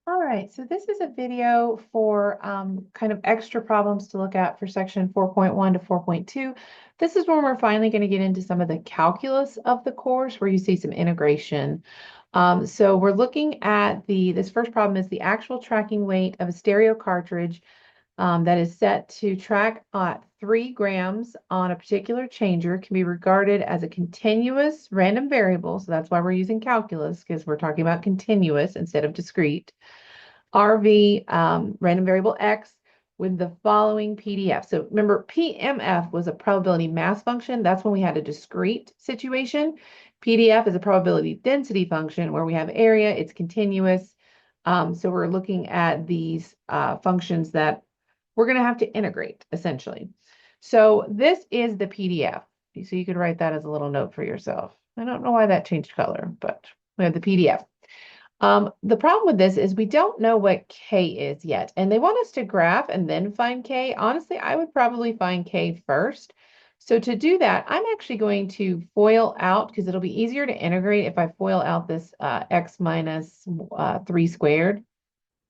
All right, so this is a video for kind of extra problems to look at for section 4.1 to 4.2. This is when we're finally going to get into some of the calculus of the course where you see some integration. So we're looking at this first problem is the actual tracking weight of a stereo cartridge that is set to track at 3 grams on a particular changer can be regarded as a continuous random variable. So that's why we're using calculus because we're talking about continuous instead of discrete. RV, random variable X, with the following PDF. So remember, PMF was a probability mass function. That's when we had a discrete situation. PDF is a probability density function where we have area, it's continuous. So we're looking at these functions that we're going to have to integrate essentially. So this is the PDF. So you could write that as a little note for yourself. I don't know why that changed color, but we have the PDF. The problem with this is we don't know what K is yet, and they want us to graph and then find K. Honestly, I would probably find K first. So to do that, I'm actually going to FOIL out because it'll be easier to integrate if I FOIL out this X minus 3 squared.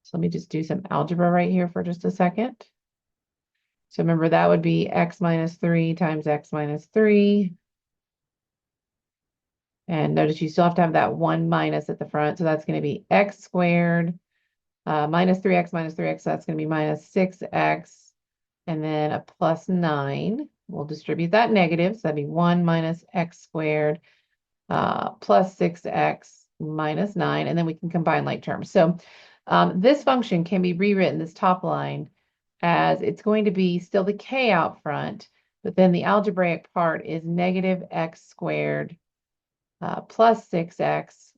So let me just do some algebra right here for just a second. So remember that would be X minus 3 times X minus 3. And notice you still have to have that 1 minus at the front. So that's going to be X squared minus 3x minus 3x, so that's going to be minus 6x, and then a plus 9. We'll distribute that negative, so that'd be 1 minus x squared plus 6x minus 9, and then we can combine like terms. So this function can be rewritten, this top line, as it's going to be still the k out front, but then the algebraic part is negative x squared plus 6x.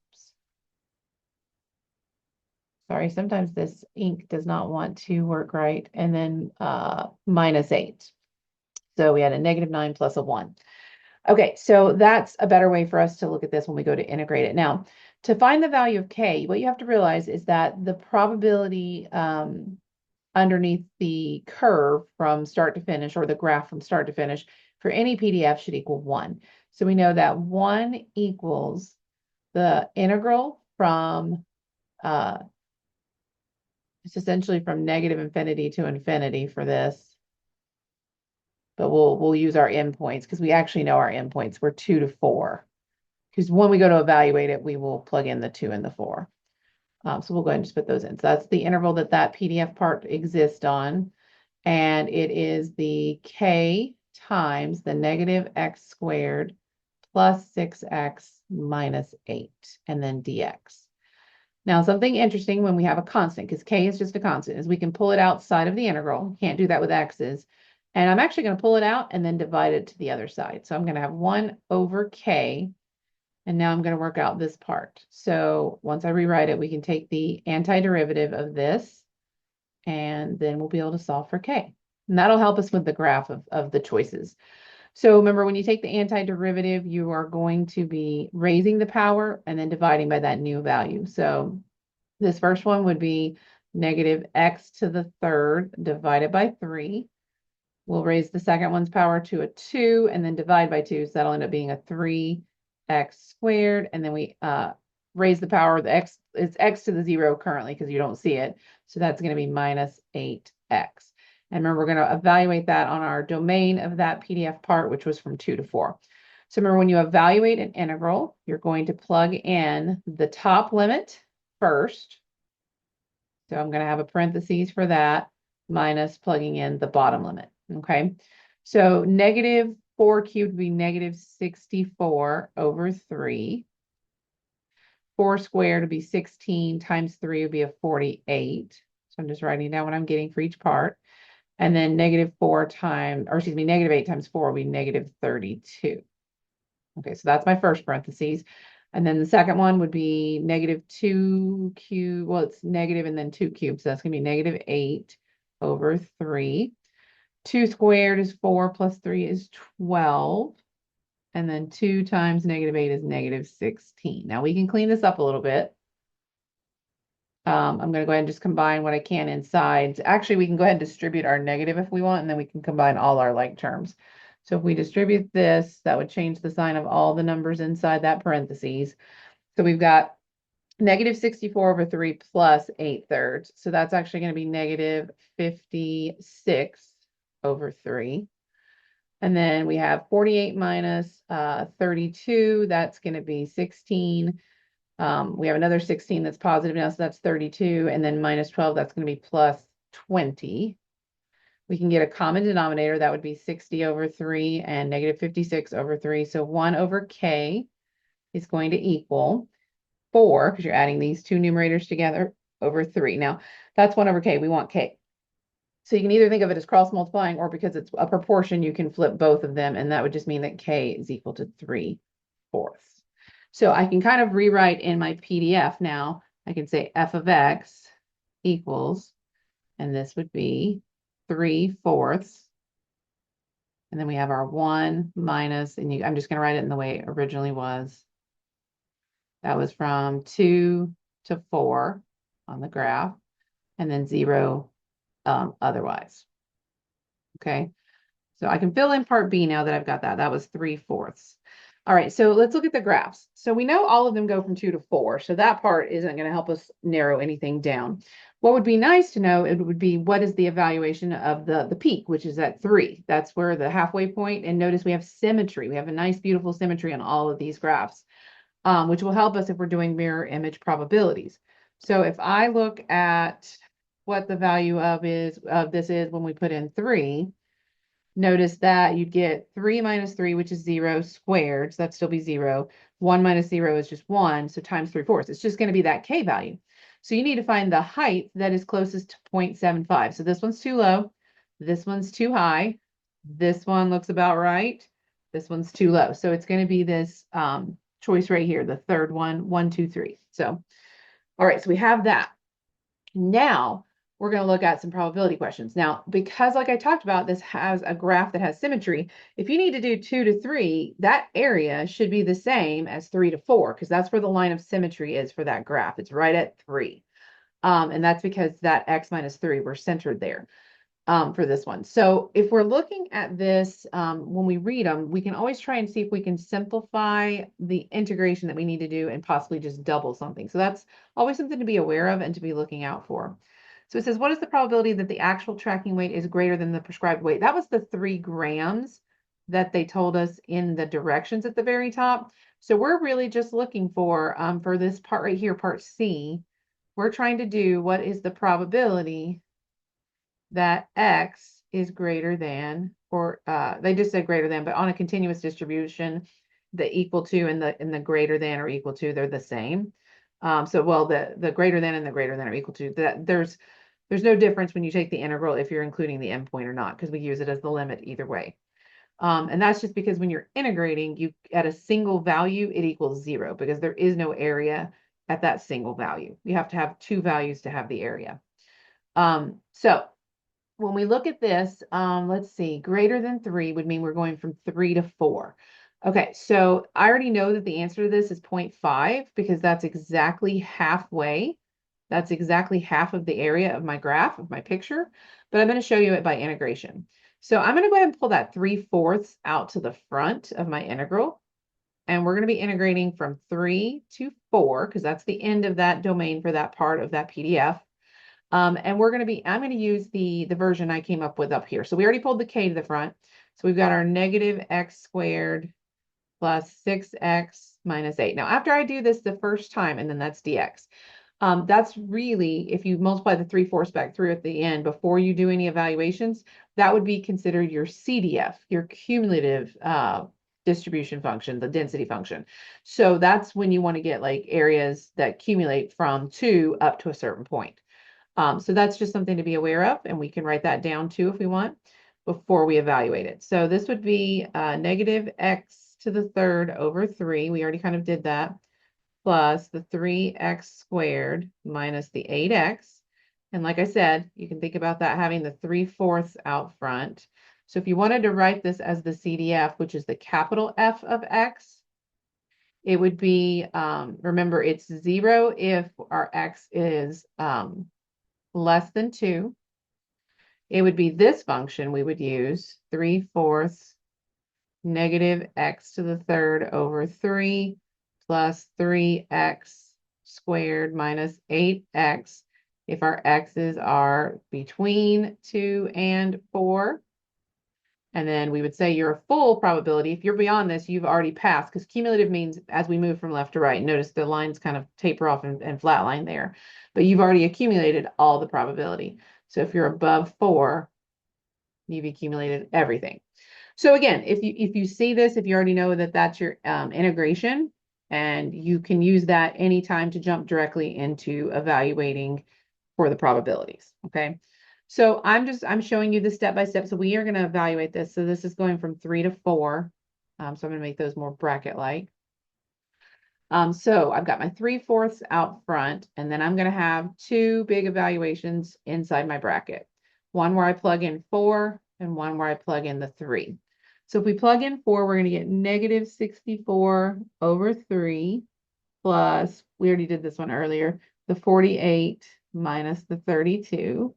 Sorry, sometimes this ink does not want to work right. And then minus 8. So we had a negative 9 plus a 1. Okay, so that's a better way for us to look at this when we go to integrate it. Now, to find the value of K, what you have to realize is that the probability underneath the curve from start to finish, or the graph from start to finish, for any PDF should equal 1. So we know that 1 equals the integral from it's essentially from negative infinity to infinity for this. But we'll use our endpoints because we actually know our endpoints. We're 2 to 4. Because when we go to evaluate it, we will plug in the 2 and the 4. So we'll go ahead and just put those in. So that's the interval that PDF part exists on. And it is the K times the negative x squared plus 6x minus 8, and then dx. Now, something interesting when we have a constant, because K is just a constant, is we can pull it outside of the integral. Can't do that with X's. And I'm actually going to pull it out and then divide it to the other side. So I'm going to have 1 over K. And now I'm going to work out this part. So once I rewrite it, we can take the antiderivative of this, and then we'll be able to solve for K. And that'll help us with the graph of the choices. So remember, when you take the antiderivative, you are going to be raising the power and then dividing by that new value. So this first one would be negative x to the third divided by 3. We'll raise the second one's power to a 2 and then divide by 2. So that'll end up being a 3x squared. And then we raise the power. The x, it's x to the 0 currently because you don't see it. So that's going to be minus 8x. And remember, we're going to evaluate that on our domain of that PDF part, which was from 2 to 4. So remember, when you evaluate an integral, you're going to plug in the top limit first. So I'm going to have a parentheses for that, minus plugging in the bottom limit. Okay. So negative 4 cubed would be negative 64 over 3. 4 squared would be 16 times 3 would be a 48. So I'm just writing down what I'm getting for each part. And then negative 4 times, or excuse me, negative 8 times 4 will be negative 32. Okay, so that's my first parentheses. And then the second one would be negative 2 cubed. Well, it's negative and then 2 cubed. So that's going to be negative 8 over 3. 2 squared is 4 plus 3 is 12. And then 2 times negative 8 is negative 16. Now we can clean this up a little bit. I'm going to go ahead and just combine what I can inside. Actually, we can go ahead and distribute our negative if we want, and then we can combine all our like terms. So if we distribute this, that would change the sign of all the numbers inside that parentheses. So we've got negative 64 over 3 plus 8/3. So that's actually going to be negative 56 over 3. And then we have 48 minus 32. That's going to be 16. We have another 16 that's positive now, so that's 32. And then minus 12, that's going to be plus 20. We can get a common denominator. That would be 60 over 3 and negative 56 over 3. So 1 over k is going to equal 4, because you're adding these two numerators together, over 3. Now, that's 1 over k. We want k. So you can either think of it as cross multiplying, or because it's a proportion, you can flip both of them, and that would just mean that k is equal to 3/4. So I can kind of rewrite in my PDF now. I can say f of x equals, and this would be 3/4. And then we have our 1 minus, and I'm just going to write it in the way it originally was. That was from 2 to 4 on the graph, and then 0 otherwise. Okay, so I can fill in part B now that I've got that. That was 3/4. All right, so let's look at the graphs. So we know all of them go from 2 to 4, so that part isn't going to help us narrow anything down. What would be nice to know, it would be what is the evaluation of the peak, which is at 3. That's where the halfway point, and notice we have symmetry. We have a nice, beautiful symmetry on all of these graphs, which will help us if we're doing mirror image probabilities. So if I look at what the value of this is when we put in 3, notice that you'd get 3 minus 3, which is 0 squared. So that'd still be 0. 1 minus 0 is just 1. So times 3/4. It's just going to be that k value. So you need to find the height that is closest to 0.75. So this one's too low. This one's too high. This one looks about right. This one's too low. So it's going to be this choice right here, the third one, 1, 2, 3. So, all right, so we have that. Now we're going to look at some probability questions. Now, because like I talked about, this has a graph that has symmetry. If you need to do 2 to 3, that area should be the same as 3 to 4, because that's where the line of symmetry is for that graph. It's right at 3. And that's because that x minus 3, we're centered there for this one. So if we're looking at this, when we read them, we can always try and see if we can simplify the integration that we need to do and possibly just double something. So that's always something to be aware of and to be looking out for. So it says, what is the probability that the actual tracking weight is greater than the prescribed weight? That was the 3 grams that they told us in the directions at the very top. So we're really just looking for this part right here, part C, we're trying to do what is the probability that x is greater than, or they just said greater than, but on a continuous distribution, the equal to and the greater than or equal to, they're the same. So well, the greater than and the greater than are equal to, that there's no difference when you take the integral if you're including the endpoint or not, because we use it as the limit either way. And that's just because when you're integrating, you at a single value, it equals 0, because there is no area at that single value. You have to have 2 values to have the area. So when we look at this, let's see, greater than 3 would mean we're going from 3 to 4. Okay, so I already know that the answer to this is 0.5, because that's exactly halfway. That's exactly half of the area of my graph, of my picture, but I'm going to show you it by integration. So I'm going to go ahead and pull that 3/4 out to the front of my integral, and we're going to be integrating from 3 to 4, because that's the end of that domain for that part of that PDF. And I'm going to use the version I came up with up here. So we already pulled the k to the front. So we've got our negative x squared plus 6x minus 8. Now, after I do this the first time, and then that's dx, that's really, if you multiply the 3/4 back through at the end before you do any evaluations, that would be considered your CDF, your cumulative distribution function, the density function. So that's when you want to get like areas that accumulate from 2 up to a certain point. So that's just something to be aware of, and we can write that down too if we want before we evaluate it. So this would be negative x to the third over 3. We already kind of did that, plus the 3x squared minus the 8x. And like I said, you can think about that having the 3/4 out front. So if you wanted to write this as the CDF, which is the capital F of x, it would be, remember, it's 0 if our x is less than 2. It would be this function we would use, 3/4 negative x to the third over 3 plus 3x squared minus 8x if our x's are between 2 and 4. And then we would say you're a full probability. If you're beyond this, you've already passed, because cumulative means as we move from left to right. Notice the lines kind of taper off and flatline there, but you've already accumulated all the probability. So if you're above 4, you've accumulated everything. So again, if you see this, if you already know that that's your integration, and you can use that anytime to jump directly into evaluating for the probabilities. Okay. So I'm showing you the step by step. So we are going to evaluate this. So this is going from 3 to 4. So I'm going to make those more bracket-like. So I've got my 3/4 out front, and then I'm going to have 2 big evaluations inside my bracket. One where I plug in 4 and one where I plug in the 3. So if we plug in 4, we're going to get negative 64 over 3 plus, we already did this one earlier, the 48 minus the 32.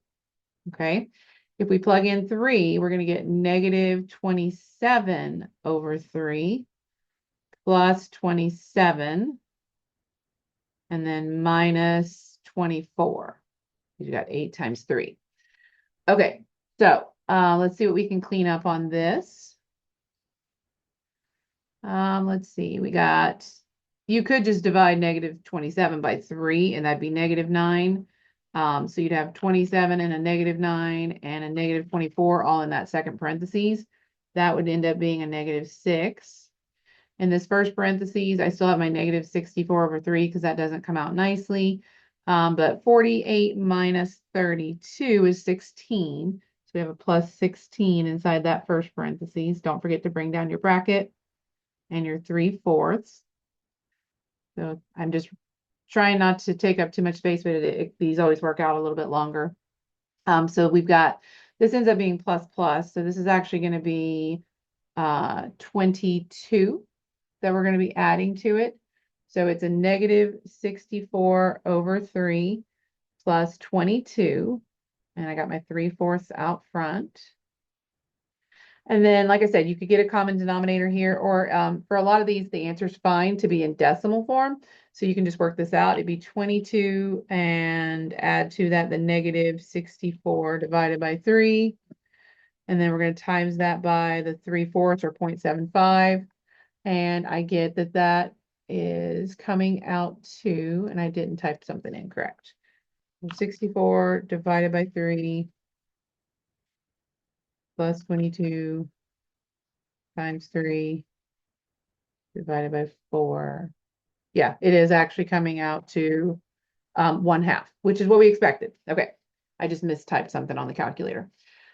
Okay. If we plug in 3, we're going to get negative 27 over 3 plus 27 and then minus 24. You got 8 times 3. Okay. So let's see what we can clean up on this. Let's see. You could just divide negative 27 by 3, and that'd be negative 9. So you'd have 27 and a negative 9 and a negative 24 all in that second parentheses. That would end up being a negative 6. In this first parentheses, I still have my negative 64 over 3 because that doesn't come out nicely. But 48 minus 32 is 16. So we have a plus 16 inside that first parentheses. Don't forget to bring down your bracket and your 3/4. So I'm just trying not to take up too much space, but these always work out a little bit longer. So we've got, this ends up being plus plus. So this is actually going to be 22 that we're going to be adding to it. So it's a negative 64 over 3 plus 22. And I got my 3/4 out front. And then, like I said, you could get a common denominator here, or for a lot of these, the answer is fine to be in decimal form. So you can just work this out. It'd be 22 and add to that the negative 64 divided by 3. And then we're going to times that by the 3/4 or 0.75. And I get that that is coming out to, and I didn't type something incorrect. 64 divided by 3 plus 22 times 3 divided by 4. Yeah, it is actually coming out to 1/2, which is what we expected. Okay, I just mistyped something on the calculator.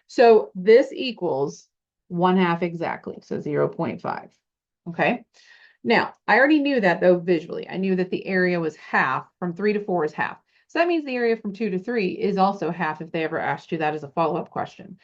So this equals 1/2 exactly, so 0.5. Okay, now I already knew that though visually. I knew that the area was half, from 3 to 4 is half. So that means the area from 2 to 3 is also half if they ever asked you that as a follow-up question.